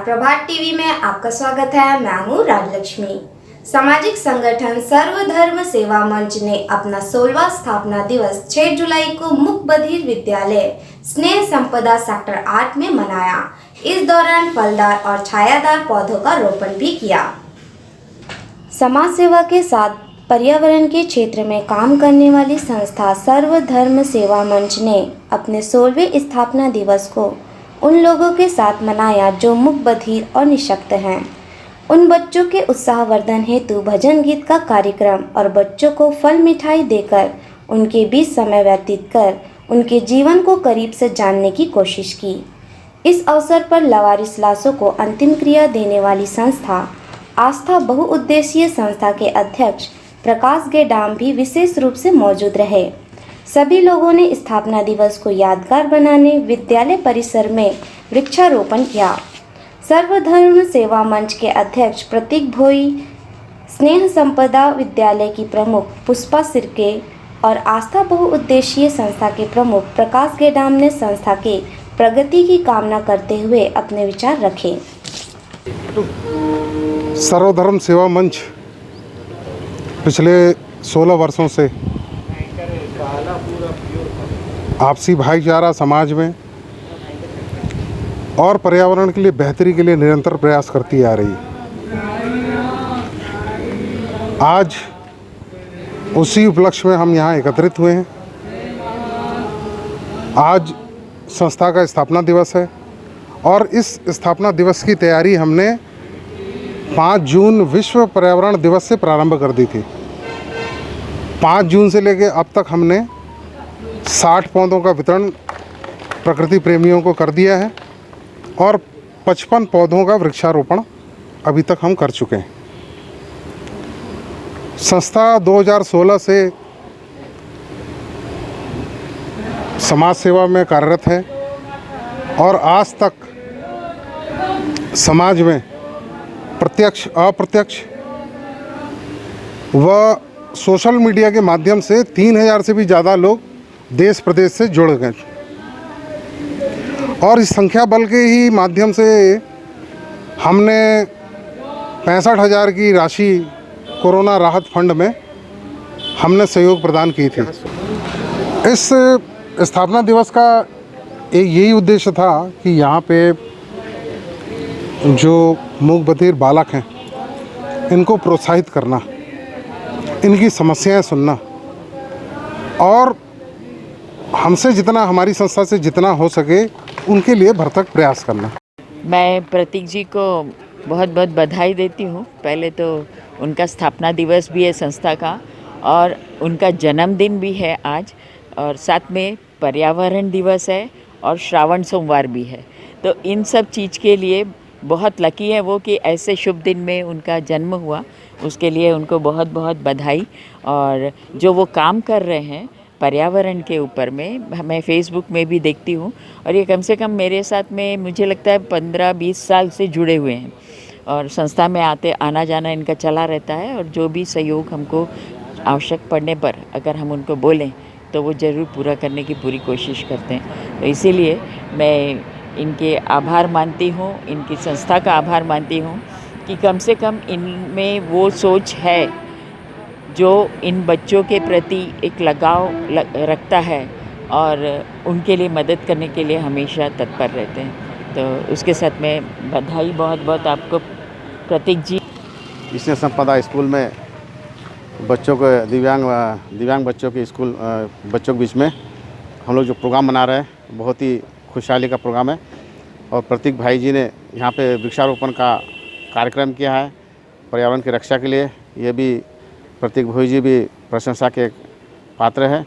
प्रभात TV में आपका स्वागत है। मैं हूँ राजलक्ष्मी। सामाजिक संगठन सर्वधर्म सेवा मंच ने अपना 16वां स्थापना दिवस 6 जुलाई को मुक बधिर विद्यालय स्नेह संपदा सेक्टर 8 में मनाया। इस दौरान फलदार और छायादार पौधों का रोपण भी किया। समाज सेवा के साथ पर्यावरण के क्षेत्र में काम करने वाली संस्था सर्वधर्म सेवा मंच ने अपने 16वें स्थापना दिवस को उन लोगों के साथ मनाया जो मुक बधिर और निःशक्त हैं। उन बच्चों के उत्साहवर्धन हेतु भजन गीत का कार्यक्रम और बच्चों को फल मिठाई देकर उनके बीच समय व्यतीत कर उनके जीवन को करीब से जानने की कोशिश की। इस अवसर पर लवारिस लाशों को अंतिम क्रिया देने वाली संस्था आस्था बहुउद्देशीय संस्था के अध्यक्ष प्रकाश गेडाम भी विशेष रूप से मौजूद रहे। सभी लोगों ने स्थापना दिवस को यादगार बनाने विद्यालय परिसर में वृक्षारोपण किया। सर्वधर्म सेवा मंच के अध्यक्ष प्रतीक भोई, स्नेह संपदा विद्यालय की प्रमुख पुष्पा सिरके और आस्था बहुउद्देशीय संस्था के प्रमुख प्रकाश गेडाम ने संस्था के प्रगति की कामना करते हुए अपने विचार रखे। सर्वधर्म सेवा मंच पिछले 16 वर्षों से आपसी भाईचारा समाज में और पर्यावरण के लिए बेहतरी के लिए निरंतर प्रयास करती आ रही है। आज उसी उपलक्ष्य में हम यहाँ एकत्रित हुए हैं। आज संस्था का स्थापना दिवस है और इस स्थापना दिवस की तैयारी हमने 5 जून विश्व पर्यावरण दिवस से प्रारंभ कर दी थी। 5 जून से लेकर अब तक हमने 60 पौधों का वितरण प्रकृति प्रेमियों को कर दिया है और 55 पौधों का वृक्षारोपण अभी तक हम कर चुके हैं। संस्था 2016 से समाज सेवा में कार्यरत है और आज तक समाज में प्रत्यक्ष अप्रत्यक्ष व सोशल मीडिया के माध्यम से 3000 से भी ज़्यादा लोग देश प्रदेश से जुड़ गए और इस संख्या बल के ही माध्यम से हमने 65,000 की राशि कोरोना राहत फंड में हमने सहयोग प्रदान की थी। इस स्थापना दिवस का एक यही उद्देश्य था कि यहाँ पे जो मूक बधिर बालक हैं इनको प्रोत्साहित करना, इनकी समस्याएं सुनना और हमसे जितना, हमारी संस्था से जितना हो सके उनके लिए भरसक प्रयास करना। मैं प्रतीक जी को बहुत बहुत बधाई देती हूँ। पहले तो उनका स्थापना दिवस भी है संस्था का और उनका जन्मदिन भी है आज, और साथ में पर्यावरण दिवस है और श्रावण सोमवार भी है। तो इन सब चीज़ के लिए बहुत लकी है वो कि ऐसे शुभ दिन में उनका जन्म हुआ। उसके लिए उनको बहुत बहुत बधाई। और जो वो काम कर रहे हैं पर्यावरण के ऊपर में, मैं फेसबुक में भी देखती हूँ और ये कम से कम मेरे साथ में मुझे लगता है 15-20 साल से जुड़े हुए हैं और संस्था में आना जाना इनका चला रहता है। और जो भी सहयोग हमको आवश्यक पड़ने पर अगर हम उनको बोलें तो वो ज़रूर पूरा करने की पूरी कोशिश करते हैं। तो इसीलिए मैं इनके आभार मानती हूँ, इनकी संस्था का आभार मानती हूँ कि कम से कम इनमें वो सोच है जो इन बच्चों के प्रति एक लगाव रखता है और उनके लिए मदद करने के लिए हमेशा तत्पर रहते हैं। तो उसके साथ में बधाई बहुत बहुत आपको प्रतीक जी। स्नेह संपदा स्कूल में बच्चों को दिव्यांग बच्चों के स्कूल बच्चों के बीच में हम लोग जो प्रोग्राम मना रहे हैं बहुत ही खुशहाली का प्रोग्राम है और प्रतीक भाई जी ने यहाँ पे वृक्षारोपण का कार्यक्रम किया है पर्यावरण की रक्षा के लिए। ये भी प्रतीक भोई जी भी प्रशंसा के पात्र है।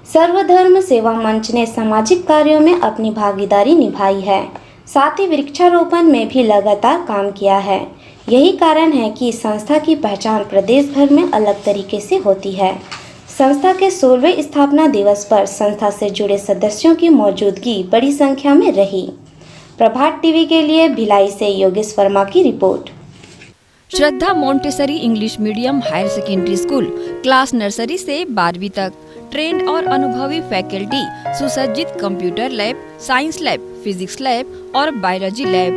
सर्वधर्म सेवा मंच ने सामाजिक कार्यों में अपनी भागीदारी निभाई है, साथ ही वृक्षारोपण में भी लगातार काम किया है। यही कारण है कि संस्था की पहचान प्रदेश भर में अलग तरीके से होती है। संस्था के 16वें स्थापना दिवस पर संस्था से जुड़े सदस्यों की मौजूदगी बड़ी संख्या में रही। प्रभात टीवी के लिए भिलाई से योगेश वर्मा की report. Shraddha Montessori English medium higher secondary school class nursery से 12वीं तक ट्रेंड और अनुभवी फैकल्टी, सुसज्जित computer lab, science lab, physics lab और बायोलॉजी लैब।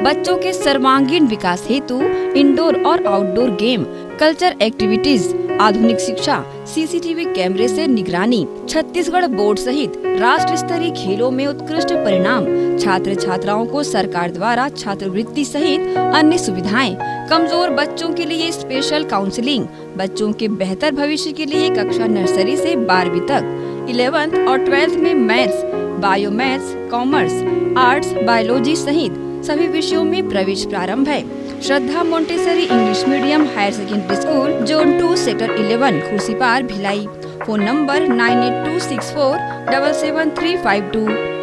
बच्चों के सर्वांगीण विकास हेतु इंडोर और आउटडोर गेम, कल्चर एक्टिविटीज, आधुनिक शिक्षा, सीसीटीवी कैमरे से निगरानी, छत्तीसगढ़ बोर्ड सहित राष्ट्र स्तरीय खेलों में उत्कृष्ट परिणाम, छात्र छात्राओं को सरकार द्वारा छात्रवृत्ति सहित अन्य सुविधाएं, कमजोर बच्चों के लिए स्पेशल काउंसलिंग, बच्चों के बेहतर भविष्य के लिए कक्षा नर्सरी से 12वीं तक, 11th और 12th में maths, bio maths, commerce, arts, biology सहित सभी विषयों में प्रवेश प्रारंभ है। Shraddha Montessori English medium higher secondary school, zone 2, sector 11, Khursipar, Bhilai. Phone number 9826477352।